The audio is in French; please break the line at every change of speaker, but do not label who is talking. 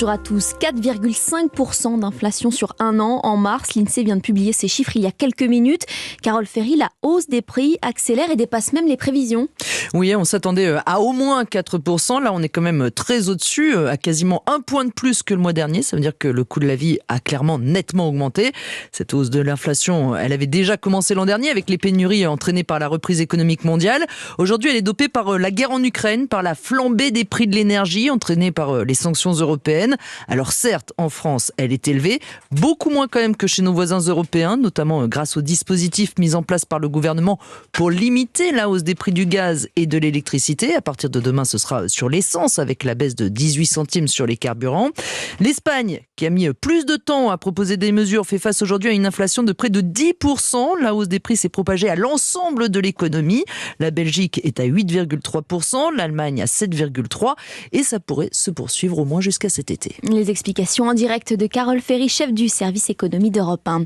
Bonjour à tous. 4,5% d'inflation sur un an en mars. L'INSEE vient de publier ces chiffres il y a quelques minutes. Carole Ferry, la hausse des prix accélère et dépasse même les prévisions.
Oui, on s'attendait à au moins 4%. Là, on est quand même très au-dessus, à quasiment un point de plus que le mois dernier. Ça veut dire que le coût de la vie a clairement nettement augmenté. Cette hausse de l'inflation, elle avait déjà commencé l'an dernier avec les pénuries entraînées par la reprise économique mondiale. Aujourd'hui, elle est dopée par la guerre en Ukraine, par la flambée des prix de l'énergie entraînée par les sanctions européennes. Alors certes, en France, elle est élevée, beaucoup moins quand même que chez nos voisins européens, notamment grâce aux dispositifs mis en place par le gouvernement pour limiter la hausse des prix du gaz et de l'électricité. À partir de demain, ce sera sur l'essence avec la baisse de 18 centimes sur les carburants. L'Espagne, qui a mis plus de temps à proposer des mesures, fait face aujourd'hui à une inflation de près de 10%. La hausse des prix s'est propagée à l'ensemble de l'économie. La Belgique est à 8,3%, l'Allemagne à 7,3% et ça pourrait se poursuivre au moins jusqu'à cet été.
Les explications en direct de Carole Ferry, chef du service économie d'Europe 1.